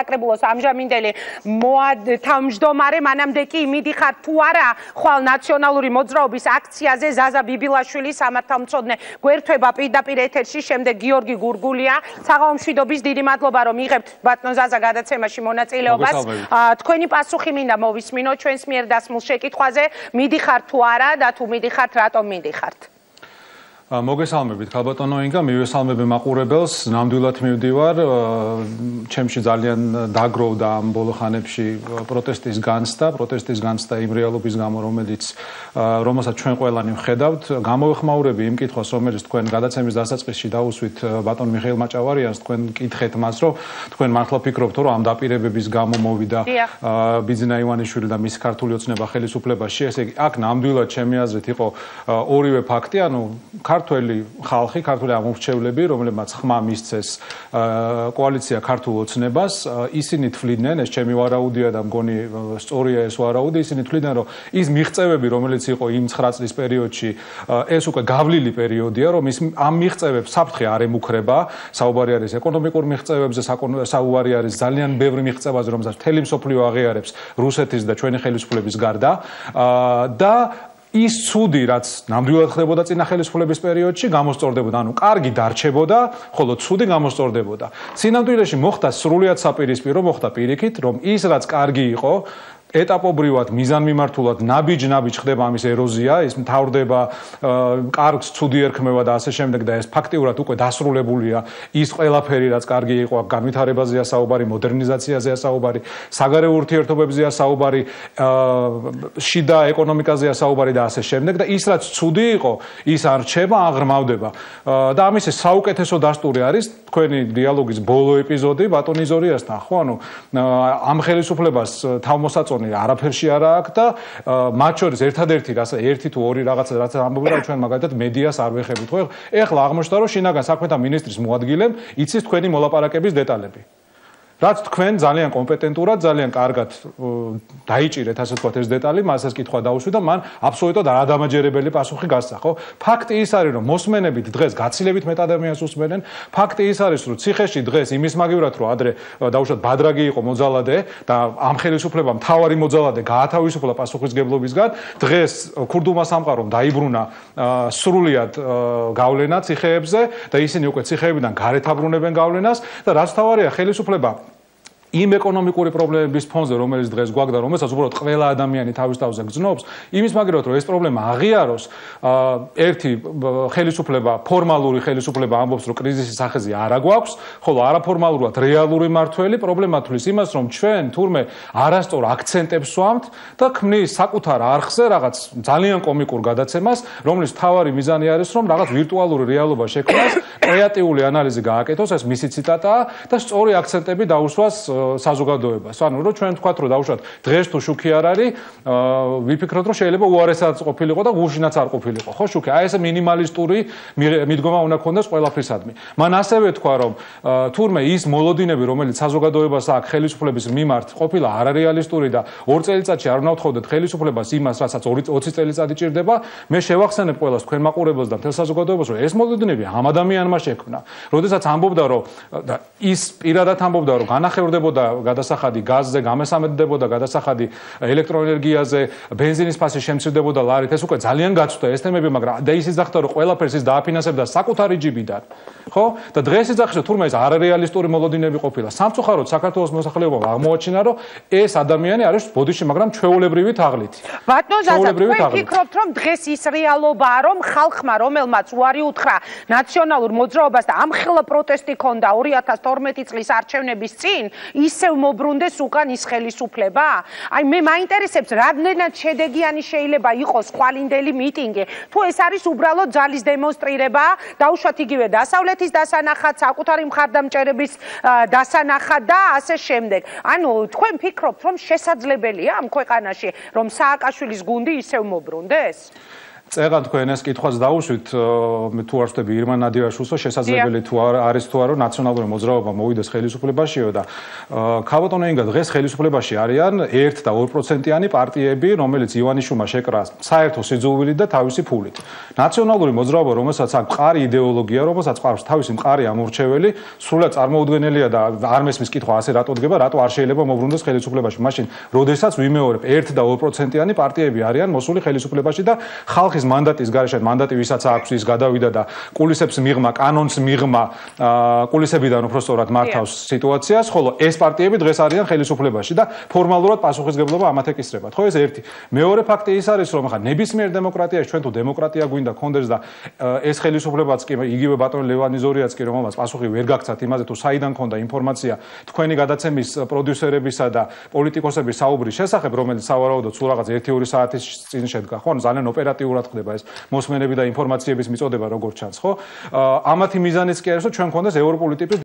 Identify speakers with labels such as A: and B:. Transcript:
A: საკრებულოს ამჟამინდელი თავმჯდომარე მანამდე კი მიდიხარ თუ არა ხვალ ნაციონალური მოძრაობის აქციაზე ზაზა ბიბილაშვილი სამართალმცოდნე გვერდება პირდაპირ ეთერში შემდეგ გიორგი გურგულია საღამო მშვიდობის დიდი მადლობა რომ იღებთ ბატონ ზაზა გადაცემაში მონაწილეობას თქვენი პასუხი მინდა მოვისმინოთ ჩვენს მიერ დასმულ შეკითხვაზე მიდიხარ თუ არა და თუ მიდიხართ რატომ მიდიხართ
B: მოგესალმებით ქალბატონო ინგა მივესალმები მაყურებელს ნამდვილად მივდივარ ჩემში ძალიან დაგროვდა ამ ბოლო ხანებში პროტესტის განცდა იმ რეალობის გამო რომელსაც ჩვენ ყველანი ვხედავთ გამოვეხმაურები იმ კითხვას რომელიც თქვენ გადაცემის დასაწყისში დაუსვით ბატონ მიხეილ მაჭავარიანს თქვენ კითხეთ მას რომ თქვენ მართლა ფიქრობთ რომ ამ დაპირებების გამო მოვიდა ბიძინა ივანიშვილი და მის ქართული ოცნება ხელისუფლებაში ესე იგი აქ ნამდვილად ჩემი აზრით იყო ორივე ფაქტი ანუ ქართველი ხალხი, ქართული ამომრჩევლები, რომლებმაც ხმა მისცეს კოალიცია ქართულ ოცნებას, ისინი თვლიდნენ, ეს ჩემი ვარაუდია და მგონი სწორია ეს ვარაუდი, ისინი თვლიდნენ, რომ ის მიღწევები, რომელიც იყო იმ 9 წლის პერიოდში, ეს უკვე გავლილი პერიოდია, რომ ამ მიღწევებს საფრთხე არ ემუქრება, საუბარი არის ეკონომიკურ მიღწევებზე, საუბარი არის ძალიან ბევრი მიღწევაზე, რომელსაც მთელი მსოფლიო აღიარებს რუსეთის და ჩვენი ხელისუფლების გარდა და ის ცუდი, რაც ნამდვილად ხდებოდა წინა ხელისუფლების პერიოდში, გამოსწორდებოდა, ანუ კარგი დარჩებოდა, ხოლო ცუდი გამოსწორდებოდა. სინამდვილეში მოხდა სრულიად საპირისპირო, მოხდა პირიქით, რომ ის რაც კარგი იყო, ეტაპობრივად მიზანმიმართულად ნაბიჯ ხდება ამის ეროზია, ის მთავრდება კარგს ცუდი ერქმევა და ასე შემდეგ და ეს ფაქტიურად უკვე დასრულებულია ის ყველაფერი რაც კარგი იყო განვითარებაზეა საუბარი, მოდერნიზაციაზეა საუბარი, საგარეო ურთიერთობებზეა საუბარი, შიდა ეკონომიკაზეა საუბარი და ასე შემდეგ და ის რაც ცუდი იყო, ის არ რჩება, აღრმავდება. და ამის საუკეთესო დასტური არის თქვენი დიალოგის ბოლო ეპიზოდი ბატონ იზორიასთან, ხო, ანუ ამ ხელისუფლებას თავმოსაწონი არაფერში არ აქვს და მათ შორის ერთადერთი ერთი თუ ორი რაღაცა რაც ამბობენ ჩვენ მაგალითად მედიას არ ვეხებით ხო ეხლა აღმოჩნდა რომ შინაგან საქმეთა მინისტრის მოადგილემ იცის თქვენი მოლაპარაკების დეტალები რაც თქვენ ძალიან კომპეტენტურად, ძალიან კარგად დაიჭირეთ, ასე ვთქვათ, ეს დეტალი, მასაც კითხვა დაუსვი და მან აბსოლუტურად არადამაჯერებელი პასუხი გასცა, ხო? ფაქტი ის არის, რომ მოსმენებით დღეს გაცილებით მეტ ადამიანს უსმენენ. ფაქტი ის არის, რომ ციხეში დღეს იმის მაგივრად, რომ ადრე დაუშვათ ბადრაგი იყო მოძალადე და ამ ხელისუფლებამ მთავარი მოძალადე გაათავისუფლა პასუხისგებლობისგან. დღეს ქურდულმა სამყარომ დაიბრუნა სრულიად გავლენა ციხეებზე და ისინი უკვე ციხეებიდან გარეთ აბრუნებენ გავლენას და რაც თავარია ხელისუფლება იმ ეკონომიკური პრობლემების ფონზე, რომელიც დღეს გვაქვს და რომელსაც უბრალოდ ყველა ადამიანი თავის თავზე გრძნობს, იმის მაგივრად რომ ეს პრობლემა აღიაროს, ერთი ხელისუფლება, ფორმალური ხელისუფლება ამბობს, რომ კრიზისის სახეზე არა გვაქვს, ხოლო არაფორმალურად რეალური მართველი პრობლემა თვლის იმას, რომ ჩვენ თურმე არასწორ აქცენტებს ვამთ და ქმნის საკუთარ არხზე რაღაც ძალიან კომიკურ გადაცემას, რომლის მთავარი მიზანი არის, რომ რაღაც ვირტუალური რეალობა შექმნას, კრეატიული ანალიზი გააკეთოს, ეს მისი ციტატაა და სწორი აქცენტები დაუსვას საზოგადოებას. ანუ რომ ჩვენ თქვათ რომ დაუშვათ დღეს თუ შუქი არ არის, ვიფიქროთ რომ შეიძლება უარესაც ყოფილიყო და გუშინაც არ ყოფილიყო. ხო შუქი, აი ეს მინიმალისტური მიდგომა უნდა ქონდეს ყველაფრისადმი. მან ასევე თქვა რომ თურმე ის მოლოდინები, რომელიც საზოგადოებას აქვს ხელისუფლების მიმართ, ყოფილა არარეალისტური და 2 წელიწადში არ უნდა ვთხოვდეთ ხელისუფლებას იმას, რასაც 20 წელიწადი ჭირდება. მე შევახსენებ ყველას თქვენ მაყურებელს და მთელ საზოგადოებას, რომ ეს მოლოდინები ამ ადამიანმა შექმნა. როდესაც ამბობდა რომ ის პირადად ამბობდა რომ განახევრდება გადასახადი გაზზე, გამესამედდებოდა გადასახადი ელექტროენერგიაზე, ბენზინის ფასი შემცირდებოდა ლარით, ეს უკვე ძალიან გაცვდა ეს თემები, მაგრამ და ის იძახდა რომ ყველაფერს ის დააფინანსებდა საკუთარი ჯიბიდან. ხო? და დღეს იძახის რომ თურმე ეს არარეალისტური მოლოდინები ყოფილა. სამწუხაროდ საქართველოს მოსახლეობამ აღმოაჩინა რომ ეს ადამიანი არის ბოდიში, მაგრამ ჩვეულებრივი თაღლითი.
A: ბატონ ზაზა, თქვენ ფიქრობთ რომ დღეს ის რეალობაა, რომ ხალხმა, რომელმაც უარი უთხრა ნაციონალურ მოძრაობას და ამხელა პროტესტი ქონდა 2012 წლის არჩევნების წინ ისევ მობრუნდეს უკან ის ხელისუფლება? აი მე მაინტერესებს რამდენად შედეგიანი შეიძლება იყოს ხვალინდელი მიტინგი, თუ ეს არის უბრალოდ ძალის დემონსტრირება, დაუშვათ იგივე დასავლეთის დასანახად, საკუთარი მხარდამჭერების დასანახად და ასე შემდეგ. ანუ თქვენ ფიქრობთ რომ შესაძლებელია ამ ქვეყანაში რომ სააკაშვილის გუნდი ისევ მობრუნდეს?
B: წეგან თქვენ ეს კითხვას დაუშვით, მე თუ არ ვხვდები ირმა ნადირაშვილსო, შესაძლებელი თუ არის თუ არა ნაციონალური მოძრაობა მოვიდეს ხელისუფლებაშიო და ქალბატონო ინგა დღეს ხელისუფლებაში არიან 1 და 2%-იანი პარტიები, რომელიც ივანიშვილმა შეკრა საერთო სიძულვილით და თავისი ფულით. ნაციონალური მოძრაობა, რომელსაც აქვს მყარი იდეოლოგია, რომელსაც ყავს თავისი მყარი ამორჩეველი, სრულად წარმოუდგენელია და არ მესმის კითხვა ასე რატო დგება, რატო არ შეიძლება მოbrunდეს ხელისუფლებაში. მაშინ, როდესაც ვიმეორებ 1 და 2%-იანი პარტიები არიან მოსული ხელისუფლებაში და ხალხის მანდატის გარეშე, მანდატი ვისაც აქვს ის გადავიდა და კულისებს მიღმა, კანონს მიღმა, კულისებიდან უბრალოდ მართავს სიტუაციას, ხოლო ეს პარტიები დღეს არიან ხელისუფლებაში და ფორმალურად პასუხისმგებლობა ამათ ეკისრებათ. ხო ეს ერთი. მეორე ფაქტი ის არის, რომ ხა ნებისმიერ დემოკრატიაში ჩვენ თუ დემოკრატია გვინდა კონდეს და ეს ხელისუფლებაც კი იგივე ბატონ ლევანი ზორიაც კი რომელსაც პასუხი ვერ გაგცათ იმაზე თუ საიდან ქონდა ინფორმაცია თქვენი გადაცემის პროდიუსერებისა და პოლიტიკოსების საუბრის შესახებ, რომელიც სავარაუდოდ სულ რაღაც 1-2 საათის წინ შედგა, ხო? ძალიან ოპერატიულად ხდება ეს მოსმენები და ინფორმაციების მიწოდება როგორც ჩანს, ხო? ამათი მიზანიც კი არის, რომ ჩვენ გქონდეს ევროპული ტიპის